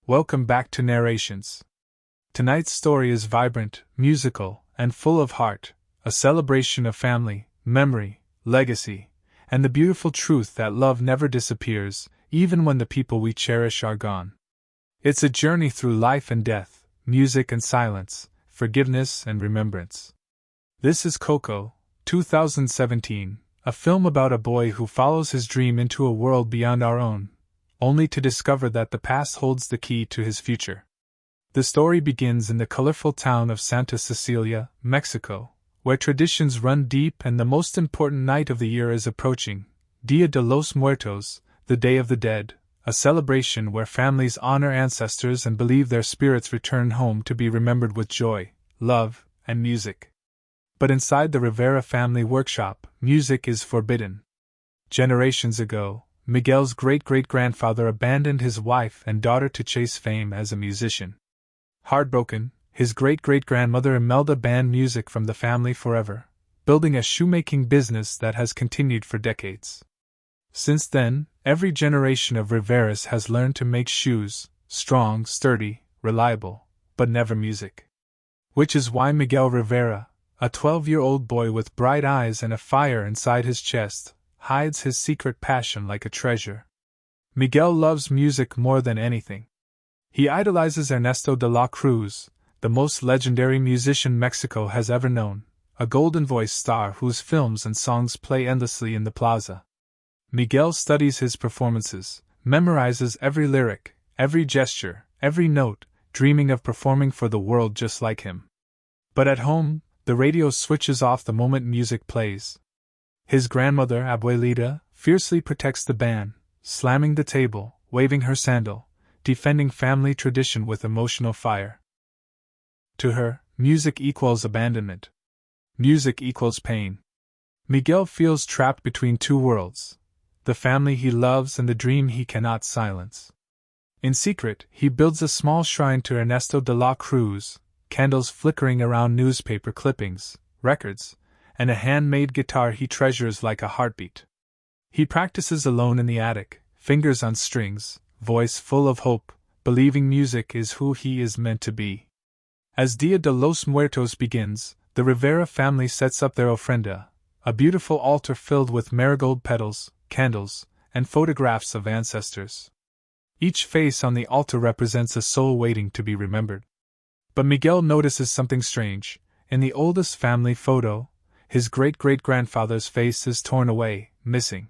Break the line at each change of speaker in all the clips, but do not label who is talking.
Welcome back to Narrations. Tonight's story is vibrant, musical, and full of heart, a celebration of family, memory, legacy, and the beautiful truth that love never disappears, even when the people we cherish are gone. It's a journey through life and death, music and silence, forgiveness and remembrance. This is Coco, 2017, a film about a boy who follows his dream into a world beyond our own, only to discover that the past holds the key to his future. The story begins in the colorful town of Santa Cecilia, Mexico, where traditions run deep and the most important night of the year is approaching, Dia de los Muertos, the Day of the Dead, a celebration where families honor ancestors and believe their spirits return home to be remembered with joy, love, and music. But inside the Rivera family workshop, music is forbidden. Generations ago, Miguel's great-great-grandfather abandoned his wife and daughter to chase fame as a musician. Heartbroken, his great-great-grandmother Imelda banned music from the family forever, building a shoemaking business that has continued for decades. Since then, every generation of Riveras has learned to make shoes, strong, sturdy, reliable, but never music. Which is why Miguel Rivera, a 12-year-old boy with bright eyes and a fire inside his chest, hides his secret passion like a treasure. Miguel loves music more than anything. He idolizes Ernesto de la Cruz, the most legendary musician Mexico has ever known, a golden-voiced star whose films and songs play endlessly in the plaza. Miguel studies his performances, memorizes every lyric, every gesture, every note, dreaming of performing for the world just like him. But at home, the radio switches off the moment music plays. His grandmother, Abuelita, fiercely protects the band, slamming the table, waving her sandal, defending family tradition with emotional fire. To her, music equals abandonment. Music equals pain. Miguel feels trapped between two worlds, the family he loves and the dream he cannot silence. In secret, he builds a small shrine to Ernesto de la Cruz, candles flickering around newspaper clippings, records, and a handmade guitar he treasures like a heartbeat. He practices alone in the attic, fingers on strings, voice full of hope, believing music is who he is meant to be. As Dia de los Muertos begins, the Rivera family sets up their ofrenda, a beautiful altar filled with marigold petals, candles, and photographs of ancestors. Each face on the altar represents a soul waiting to be remembered. But Miguel notices something strange. In the oldest family photo, his great-great-grandfather's face is torn away, missing.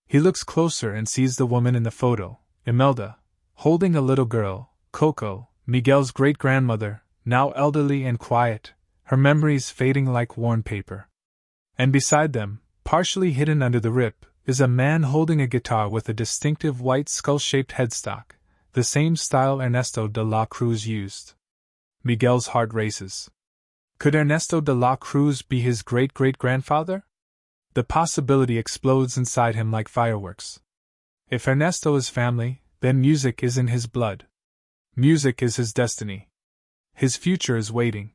He looks closer and sees the woman in the photo, Imelda, holding a little girl, Coco, Miguel's great-grandmother, now elderly and quiet, her memories fading like worn paper. And beside them, partially hidden under the rip, is a man holding a guitar with a distinctive white skull-shaped headstock, the same style Ernesto de la Cruz used. Miguel's heart races. Could Ernesto de la Cruz be his great-great-grandfather? The possibility explodes inside him like fireworks. If Ernesto is family, then music is in his blood. Music is his destiny. His future is waiting.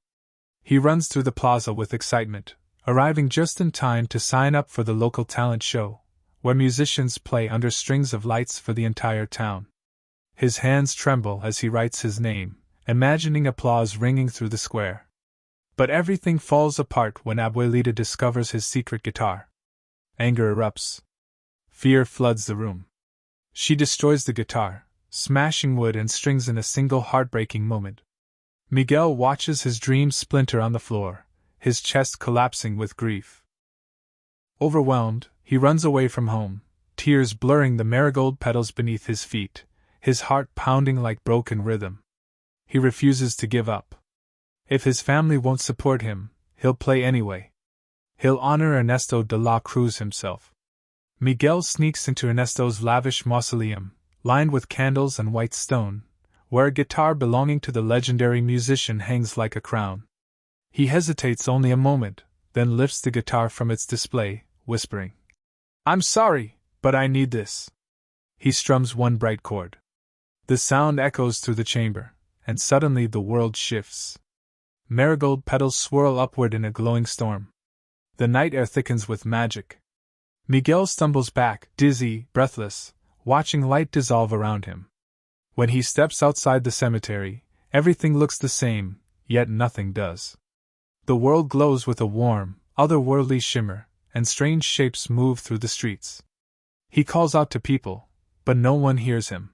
He runs through the plaza with excitement, arriving just in time to sign up for the local talent show, where musicians play under strings of lights for the entire town. His hands tremble as he writes his name, imagining applause ringing through the square. But everything falls apart when Abuelita discovers his secret guitar. Anger erupts. Fear floods the room. She destroys the guitar, smashing wood and strings in a single heartbreaking moment. Miguel watches his dream splinter on the floor, his chest collapsing with grief. Overwhelmed, he runs away from home, tears blurring the marigold petals beneath his feet, his heart pounding like broken rhythm. He refuses to give up. If his family won't support him, he'll play anyway. He'll honor Ernesto de la Cruz himself. Miguel sneaks into Ernesto's lavish mausoleum, lined with candles and white stone, where a guitar belonging to the legendary musician hangs like a crown. He hesitates only a moment, then lifts the guitar from its display, whispering, "I'm sorry, but I need this." He strums one bright chord. The sound echoes through the chamber, and suddenly the world shifts. Marigold petals swirl upward in a glowing storm. The night air thickens with magic. Miguel stumbles back, dizzy, breathless, watching light dissolve around him. When he steps outside the cemetery, everything looks the same, yet nothing does. The world glows with a warm, otherworldly shimmer, and strange shapes move through the streets. He calls out to people, but no one hears him.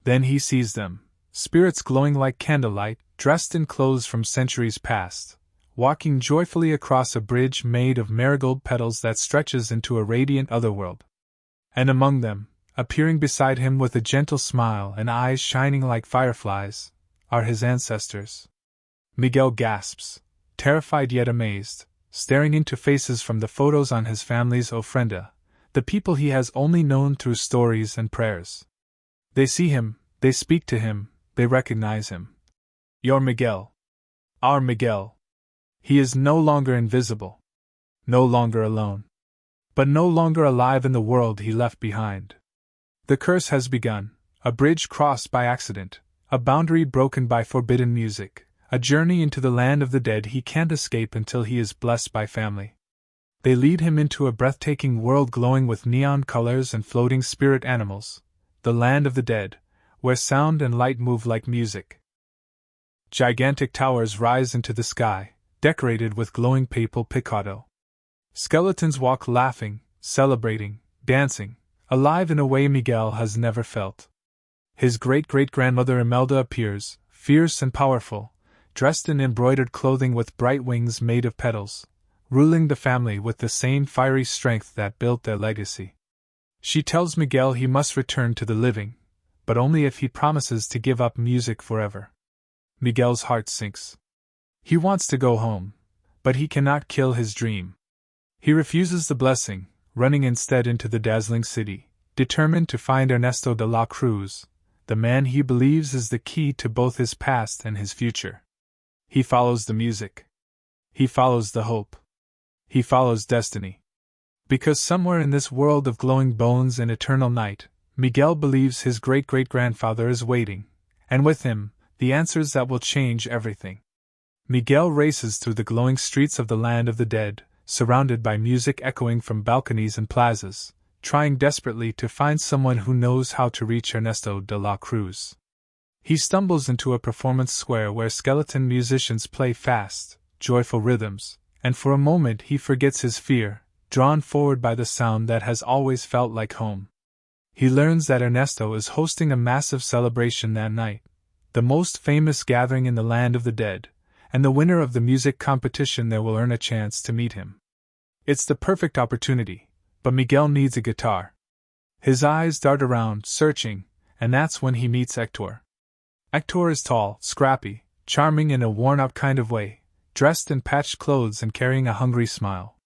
Then he sees them, spirits glowing like candlelight, dressed in clothes from centuries past, walking joyfully across a bridge made of marigold petals that stretches into a radiant otherworld. And among them, appearing beside him with a gentle smile and eyes shining like fireflies, are his ancestors. Miguel gasps, terrified yet amazed, staring into faces from the photos on his family's ofrenda, the people he has only known through stories and prayers. They see him, they speak to him, they recognize him. Your Miguel. Our Miguel. He is no longer invisible. No longer alone. But no longer alive in the world he left behind. The curse has begun, a bridge crossed by accident, a boundary broken by forbidden music, a journey into the land of the dead he can't escape until he is blessed by family. They lead him into a breathtaking world glowing with neon colors and floating spirit animals, the land of the dead, where sound and light move like music. Gigantic towers rise into the sky, decorated with glowing papal picado. Skeletons walk laughing, celebrating, dancing, alive in a way Miguel has never felt. His great-great-grandmother Imelda appears, fierce and powerful, dressed in embroidered clothing with bright wings made of petals, ruling the family with the same fiery strength that built their legacy. She tells Miguel he must return to the living, but only if he promises to give up music forever. Miguel's heart sinks. He wants to go home, but he cannot kill his dream. He refuses the blessing, running instead into the dazzling city, determined to find Ernesto de la Cruz, the man he believes is the key to both his past and his future. He follows the music. He follows the hope. He follows destiny. Because somewhere in this world of glowing bones and eternal night, Miguel believes his great-great-grandfather is waiting, and with him, the answers that will change everything. Miguel races through the glowing streets of the land of the dead, surrounded by music echoing from balconies and plazas, trying desperately to find someone who knows how to reach Ernesto de la Cruz. He stumbles into a performance square where skeleton musicians play fast, joyful rhythms, and for a moment he forgets his fear, drawn forward by the sound that has always felt like home. He learns that Ernesto is hosting a massive celebration that night, the most famous gathering in the land of the dead, and the winner of the music competition there will earn a chance to meet him. It's the perfect opportunity, but Miguel needs a guitar. His eyes dart around, searching, and that's when he meets Hector. Hector is tall, scrappy, charming in a worn-out kind of way, dressed in patched clothes and carrying a hungry smile.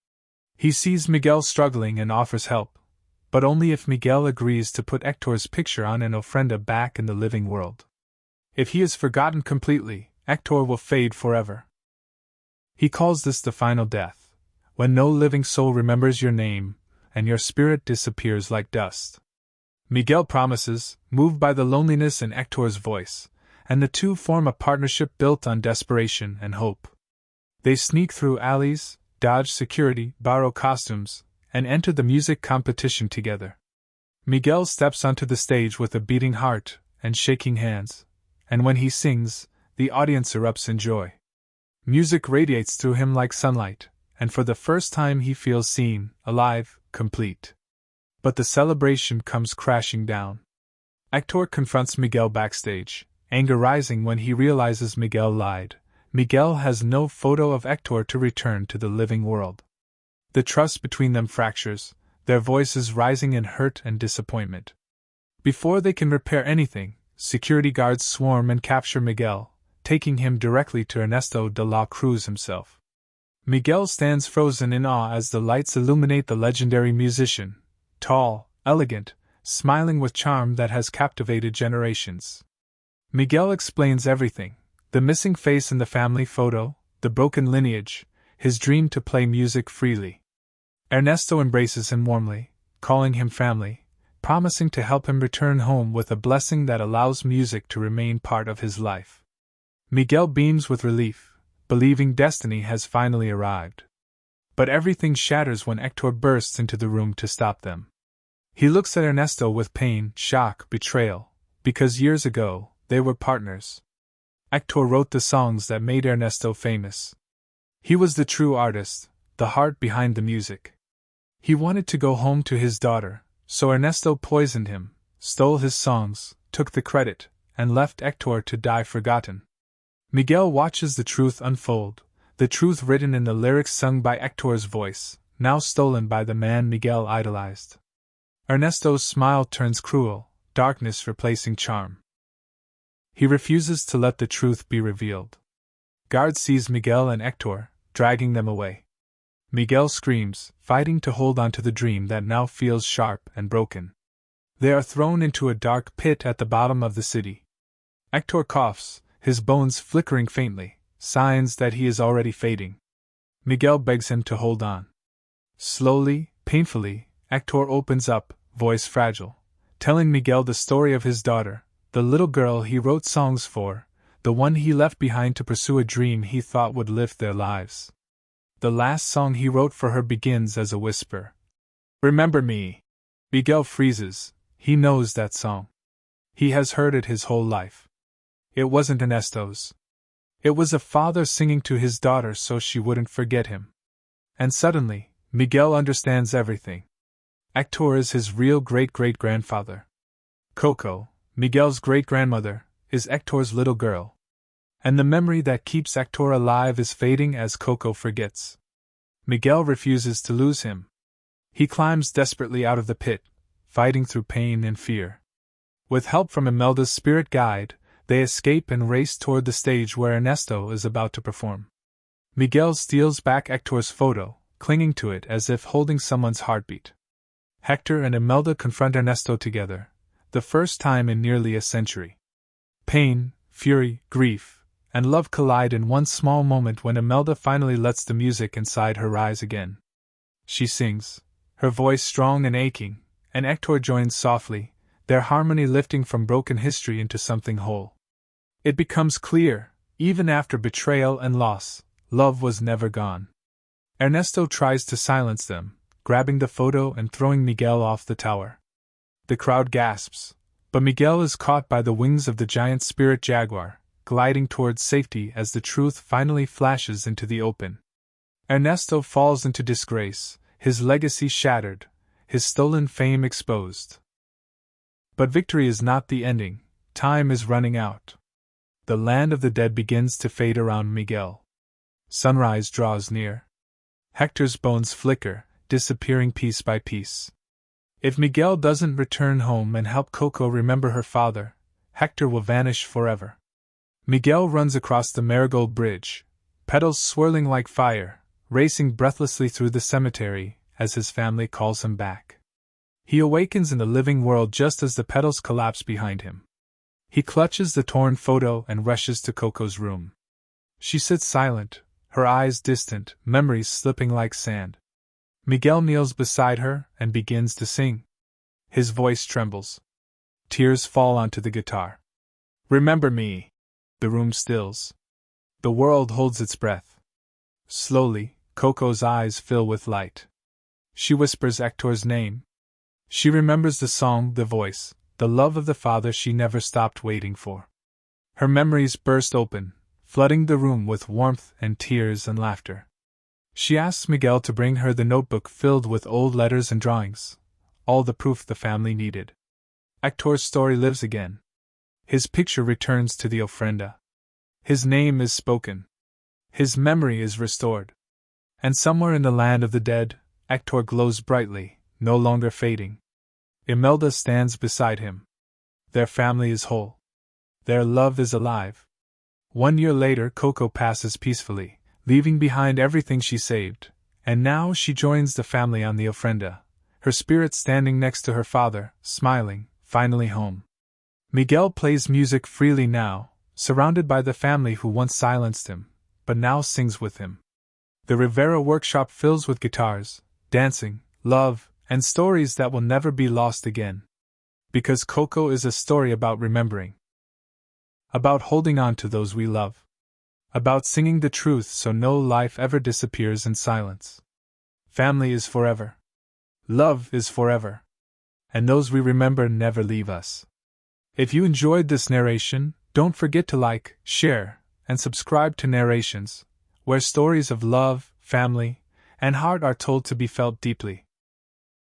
He sees Miguel struggling and offers help, but only if Miguel agrees to put Hector's picture on an ofrenda back in the living world. If he is forgotten completely, Hector will fade forever. He calls this the final death, when no living soul remembers your name, and your spirit disappears like dust. Miguel promises, moved by the loneliness in Hector's voice, and the two form a partnership built on desperation and hope. They sneak through alleys, dodge security, borrow costumes, and enter the music competition together. Miguel steps onto the stage with a beating heart and shaking hands, and when he sings, the audience erupts in joy. Music radiates through him like sunlight, and for the first time he feels seen, alive, complete. But the celebration comes crashing down. Hector confronts Miguel backstage, anger rising when he realizes Miguel lied. Miguel has no photo of Hector to return to the living world. The trust between them fractures, their voices rising in hurt and disappointment. Before they can repair anything, security guards swarm and capture Miguel, taking him directly to Ernesto de la Cruz himself. Miguel stands frozen in awe as the lights illuminate the legendary musician, tall, elegant, smiling with charm that has captivated generations. Miguel explains everything: the missing face in the family photo, the broken lineage, his dream to play music freely. Ernesto embraces him warmly, calling him family, promising to help him return home with a blessing that allows music to remain part of his life. Miguel beams with relief, believing destiny has finally arrived. But everything shatters when Hector bursts into the room to stop them. He looks at Ernesto with pain, shock, betrayal, because years ago, they were partners. Hector wrote the songs that made Ernesto famous. He was the true artist, the heart behind the music. He wanted to go home to his daughter, so Ernesto poisoned him, stole his songs, took the credit, and left Hector to die forgotten. Miguel watches the truth unfold, the truth written in the lyrics sung by Hector's voice, now stolen by the man Miguel idolized. Ernesto's smile turns cruel, darkness replacing charm. He refuses to let the truth be revealed. Guard sees Miguel and Hector, dragging them away. Miguel screams, fighting to hold on to the dream that now feels sharp and broken. They are thrown into a dark pit at the bottom of the city. Hector coughs, his bones flickering faintly, signs that he is already fading. Miguel begs him to hold on. Slowly, painfully, Hector opens up, voice fragile, telling Miguel the story of his daughter, the little girl he wrote songs for, the one he left behind to pursue a dream he thought would lift their lives. The last song he wrote for her begins as a whisper. Remember me. Miguel freezes, he knows that song. He has heard it his whole life. It wasn't Ernesto's. It was a father singing to his daughter so she wouldn't forget him. And suddenly, Miguel understands everything. Hector is his real great-great-grandfather. Coco, Miguel's great-grandmother, is Hector's little girl. And the memory that keeps Hector alive is fading as Coco forgets. Miguel refuses to lose him. He climbs desperately out of the pit, fighting through pain and fear. With help from Imelda's spirit guide, they escape and race toward the stage where Ernesto is about to perform. Miguel steals back Hector's photo, clinging to it as if holding someone's heartbeat. Hector and Imelda confront Ernesto together, the first time in nearly a century. Pain, fury, grief, and love collide in one small moment when Imelda finally lets the music inside her rise again. She sings, her voice strong and aching, and Hector joins softly, their harmony lifting from broken history into something whole. It becomes clear, even after betrayal and loss, love was never gone. Ernesto tries to silence them, grabbing the photo and throwing Miguel off the tower. The crowd gasps, but Miguel is caught by the wings of the giant spirit jaguar, gliding towards safety as the truth finally flashes into the open. Ernesto falls into disgrace, his legacy shattered, his stolen fame exposed. But victory is not the ending, time is running out. The land of the dead begins to fade around Miguel. Sunrise draws near. Hector's bones flicker, disappearing piece by piece. If Miguel doesn't return home and help Coco remember her father, Hector will vanish forever. Miguel runs across the marigold bridge, petals swirling like fire, racing breathlessly through the cemetery as his family calls him back. He awakens in the living world just as the petals collapse behind him. He clutches the torn photo and rushes to Coco's room. She sits silent, her eyes distant, memories slipping like sand. Miguel kneels beside her and begins to sing. His voice trembles. Tears fall onto the guitar. Remember me. The room stills. The world holds its breath. Slowly, Coco's eyes fill with light. She whispers Hector's name. She remembers the song, the voice, the love of the father she never stopped waiting for. Her memories burst open, flooding the room with warmth and tears and laughter. She asks Miguel to bring her the notebook filled with old letters and drawings, all the proof the family needed. Hector's story lives again. His picture returns to the ofrenda. His name is spoken. His memory is restored. And somewhere in the land of the dead, Hector glows brightly, no longer fading. Imelda stands beside him. Their family is whole. Their love is alive. 1 year later, Coco passes peacefully, leaving behind everything she saved, and now she joins the family on the ofrenda, her spirit standing next to her father, smiling, finally home. Miguel plays music freely now, surrounded by the family who once silenced him, but now sings with him. The Rivera workshop fills with guitars, dancing, love, and stories that will never be lost again. Because Coco is a story about remembering. About holding on to those we love. About singing the truth so no life ever disappears in silence. Family is forever. Love is forever. And those we remember never leave us. If you enjoyed this narration, don't forget to like, share, and subscribe to Narrations, where stories of love, family, and heart are told to be felt deeply.